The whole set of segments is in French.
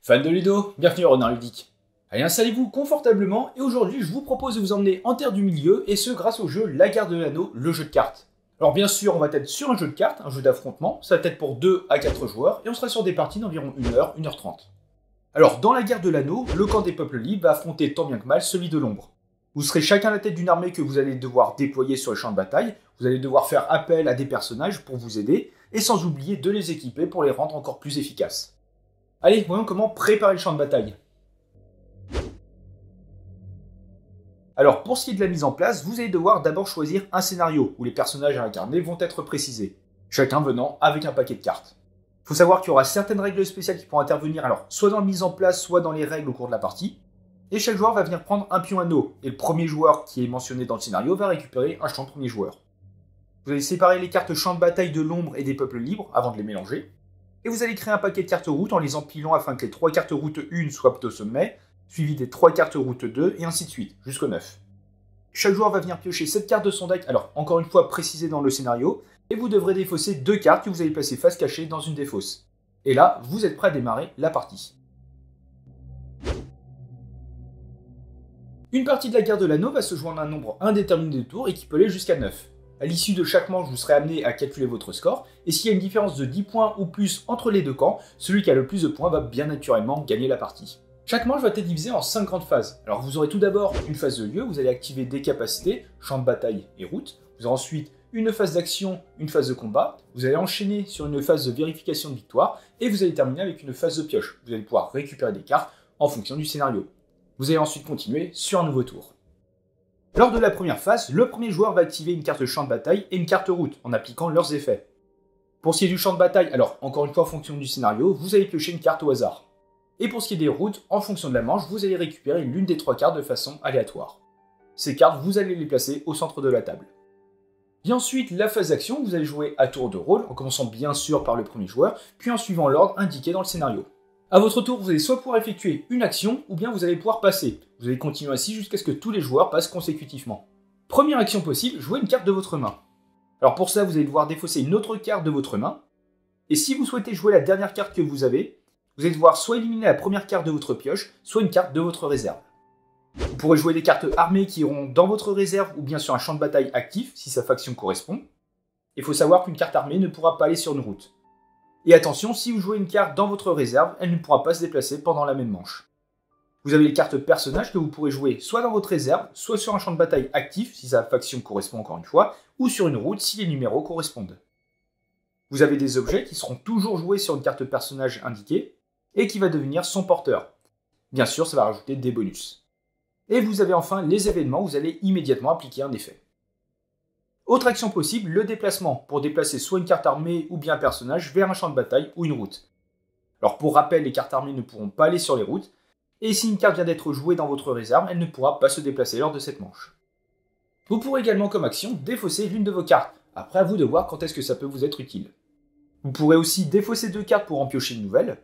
Fans de Ludo, bienvenue à Renard Ludique. Allez, installez-vous confortablement et aujourd'hui je vous propose de vous emmener en terre du milieu et ce grâce au jeu La Guerre de l'Anneau, le jeu de cartes. Alors bien sûr on va être sur un jeu de cartes, un jeu d'affrontement, ça va être pour 2 à 4 joueurs et on sera sur des parties d'environ 1h, 1h30. Alors dans La Guerre de l'Anneau, le camp des peuples libres va affronter tant bien que mal celui de l'ombre. Vous serez chacun à la tête d'une armée que vous allez devoir déployer sur le champ de bataille, vous allez devoir faire appel à des personnages pour vous aider et sans oublier de les équiper pour les rendre encore plus efficaces. Allez, voyons comment préparer le champ de bataille. Alors, pour ce qui est de la mise en place, vous allez devoir d'abord choisir un scénario où les personnages à incarner vont être précisés, chacun venant avec un paquet de cartes. Il faut savoir qu'il y aura certaines règles spéciales qui pourront intervenir, alors soit dans la mise en place, soit dans les règles au cours de la partie. Et chaque joueur va venir prendre un pion anneau, et le premier joueur qui est mentionné dans le scénario va récupérer un champ de premier joueur. Vous allez séparer les cartes champ de bataille de l'ombre et des peuples libres avant de les mélanger. Et vous allez créer un paquet de cartes route en les empilant afin que les 3 cartes route 1 soient au sommet, suivi des 3 cartes route 2, et ainsi de suite, jusqu'au 9. Chaque joueur va venir piocher 7 cartes de son deck, alors encore une fois précisé dans le scénario, et vous devrez défausser 2 cartes que vous allez placer face cachée dans une des fosses. Et là, vous êtes prêt à démarrer la partie. Une partie de la Guerre de l'Anneau va se jouer en un nombre indéterminé de tours et qui peut aller jusqu'à 9. À l'issue de chaque manche, vous serez amené à calculer votre score, et s'il y a une différence de 10 points ou plus entre les deux camps, celui qui a le plus de points va bien naturellement gagner la partie. Chaque manche va être divisée en 5 grandes phases. Alors vous aurez tout d'abord une phase de lieu, vous allez activer des capacités, champ de bataille et route. Vous aurez ensuite une phase d'action, une phase de combat. Vous allez enchaîner sur une phase de vérification de victoire, et vous allez terminer avec une phase de pioche. Vous allez pouvoir récupérer des cartes en fonction du scénario. Vous allez ensuite continuer sur un nouveau tour. Lors de la première phase, le premier joueur va activer une carte champ de bataille et une carte route en appliquant leurs effets. Pour ce qui est du champ de bataille, alors encore une fois en fonction du scénario, vous allez piocher une carte au hasard. Et pour ce qui est des routes, en fonction de la manche, vous allez récupérer l'une des 3 cartes de façon aléatoire. Ces cartes, vous allez les placer au centre de la table. Et ensuite, la phase d'action, vous allez jouer à tour de rôle, en commençant bien sûr par le premier joueur, puis en suivant l'ordre indiqué dans le scénario. A votre tour, vous allez soit pouvoir effectuer une action, ou bien vous allez pouvoir passer. Vous allez continuer ainsi jusqu'à ce que tous les joueurs passent consécutivement. Première action possible, jouez une carte de votre main. Alors pour ça, vous allez devoir défausser une autre carte de votre main. Et si vous souhaitez jouer la dernière carte que vous allez devoir soit éliminer la première carte de votre pioche, soit une carte de votre réserve. Vous pourrez jouer des cartes armées qui iront dans votre réserve, ou bien sur un champ de bataille actif, si sa faction correspond. Il faut savoir qu'une carte armée ne pourra pas aller sur une route. Et attention, si vous jouez une carte dans votre réserve, elle ne pourra pas se déplacer pendant la même manche. Vous avez les cartes personnages que vous pourrez jouer soit dans votre réserve, soit sur un champ de bataille actif, si sa faction correspond encore une fois, ou sur une route si les numéros correspondent. Vous avez des objets qui seront toujours joués sur une carte personnage indiquée, et qui va devenir son porteur. Bien sûr, ça va rajouter des bonus. Et vous avez enfin les événements où vous allez immédiatement appliquer un effet. Autre action possible, le déplacement, pour déplacer soit une carte armée ou bien un personnage vers un champ de bataille ou une route. Alors pour rappel, les cartes armées ne pourront pas aller sur les routes, et si une carte vient d'être jouée dans votre réserve, elle ne pourra pas se déplacer lors de cette manche. Vous pourrez également comme action défausser l'une de vos cartes, après à vous de voir quand est-ce que ça peut vous être utile. Vous pourrez aussi défausser 2 cartes pour en piocher une nouvelle.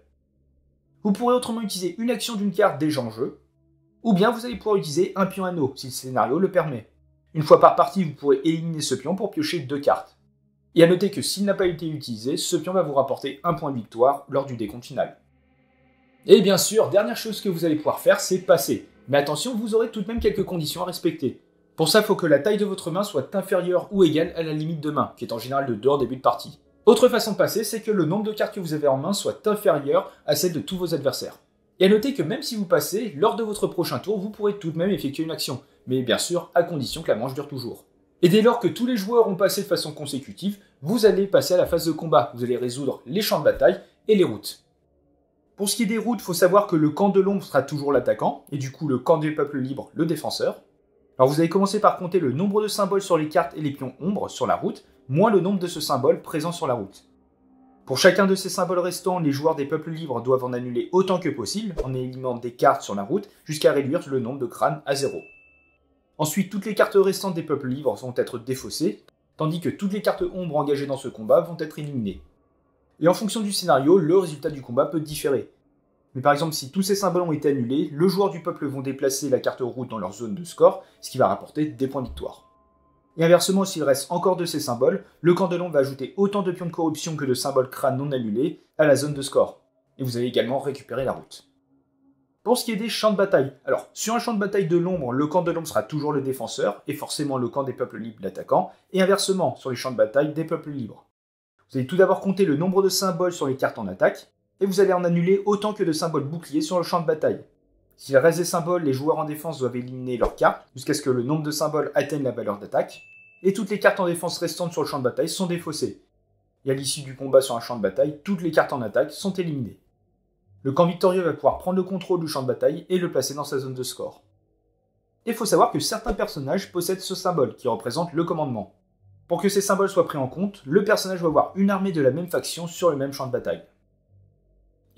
Vous pourrez autrement utiliser une action d'une carte déjà en jeu, ou bien vous allez pouvoir utiliser un pion anneau si le scénario le permet. Une fois par partie, vous pourrez éliminer ce pion pour piocher 2 cartes. Et à noter que s'il n'a pas été utilisé, ce pion va vous rapporter un point de victoire lors du décompte final. Et bien sûr, dernière chose que vous allez pouvoir faire, c'est passer. Mais attention, vous aurez tout de même quelques conditions à respecter. Pour ça, il faut que la taille de votre main soit inférieure ou égale à la limite de main, qui est en général de 2 en début de partie. Autre façon de passer, c'est que le nombre de cartes que vous avez en main soit inférieur à celle de tous vos adversaires. Et à noter que même si vous passez, lors de votre prochain tour, vous pourrez tout de même effectuer une action, mais bien sûr à condition que la manche dure toujours. Et dès lors que tous les joueurs ont passé de façon consécutive, vous allez passer à la phase de combat, vous allez résoudre les champs de bataille et les routes. Pour ce qui est des routes, il faut savoir que le camp de l'ombre sera toujours l'attaquant, et du coup le camp des peuples libres le défenseur. Alors vous allez commencer par compter le nombre de symboles sur les cartes et les pions ombre sur la route, moins le nombre de ce symbole présent sur la route. Pour chacun de ces symboles restants, les joueurs des peuples libres doivent en annuler autant que possible en éliminant des cartes sur la route jusqu'à réduire le nombre de crânes à 0. Ensuite, toutes les cartes restantes des peuples libres vont être défaussées, tandis que toutes les cartes ombres engagées dans ce combat vont être éliminées. Et en fonction du scénario, le résultat du combat peut différer. Mais par exemple, si tous ces symboles ont été annulés, le joueur du peuple vont déplacer la carte route dans leur zone de score, ce qui va rapporter des points de victoire. Et inversement, s'il reste encore de ces symboles, le camp de l'ombre va ajouter autant de pions de corruption que de symboles crânes non annulés à la zone de score. Et vous allez également récupérer la route. Pour ce qui est des champs de bataille, alors sur un champ de bataille de l'ombre, le camp de l'ombre sera toujours le défenseur, et forcément le camp des peuples libres l'attaquant, et inversement sur les champs de bataille des peuples libres. Vous allez tout d'abord compter le nombre de symboles sur les cartes en attaque, et vous allez en annuler autant que de symboles boucliers sur le champ de bataille. S'il reste des symboles, les joueurs en défense doivent éliminer leurs cartes, jusqu'à ce que le nombre de symboles atteigne la valeur d'attaque, et toutes les cartes en défense restantes sur le champ de bataille sont défaussées. Et à l'issue du combat sur un champ de bataille, toutes les cartes en attaque sont éliminées. Le camp victorieux va pouvoir prendre le contrôle du champ de bataille et le placer dans sa zone de score. Il faut savoir que certains personnages possèdent ce symbole qui représente le commandement. Pour que ces symboles soient pris en compte, le personnage va avoir une armée de la même faction sur le même champ de bataille.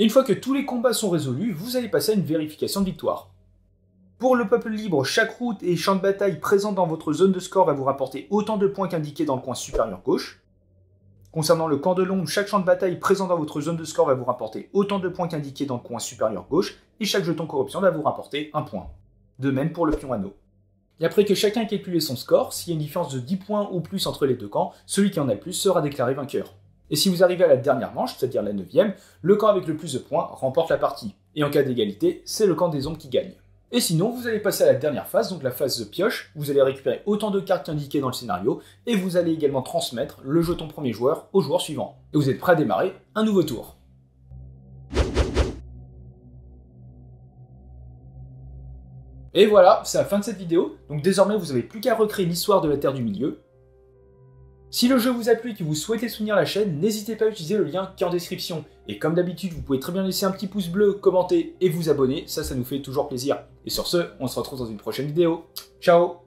Et une fois que tous les combats sont résolus, vous allez passer à une vérification de victoire. Pour le peuple libre, chaque route et champ de bataille présent dans votre zone de score va vous rapporter autant de points qu'indiqué dans le coin supérieur gauche. Concernant le camp de l'ombre, chaque champ de bataille présent dans votre zone de score va vous rapporter autant de points qu'indiqué dans le coin supérieur gauche, et chaque jeton corruption va vous rapporter un point. De même pour le pion anneau. Et après que chacun ait calculé son score, s'il y a une différence de 10 points ou plus entre les deux camps, celui qui en a le plus sera déclaré vainqueur. Et si vous arrivez à la dernière manche, c'est-à-dire la 9ème, le camp avec le plus de points remporte la partie. Et en cas d'égalité, c'est le camp des ombres qui gagne. Et sinon, vous allez passer à la dernière phase, donc la phase de pioche. Vous allez récupérer autant de cartes qu'indiquées dans le scénario, et vous allez également transmettre le jeton premier joueur au joueur suivant. Et vous êtes prêt à démarrer un nouveau tour. Et voilà, c'est la fin de cette vidéo. Donc désormais, vous n'avez plus qu'à recréer l'histoire de la Terre du Milieu. Si le jeu vous a plu et que vous souhaitez soutenir la chaîne, n'hésitez pas à utiliser le lien qui est en description. Et comme d'habitude, vous pouvez très bien laisser un petit pouce bleu, commenter et vous abonner, ça nous fait toujours plaisir. Et sur ce, on se retrouve dans une prochaine vidéo. Ciao!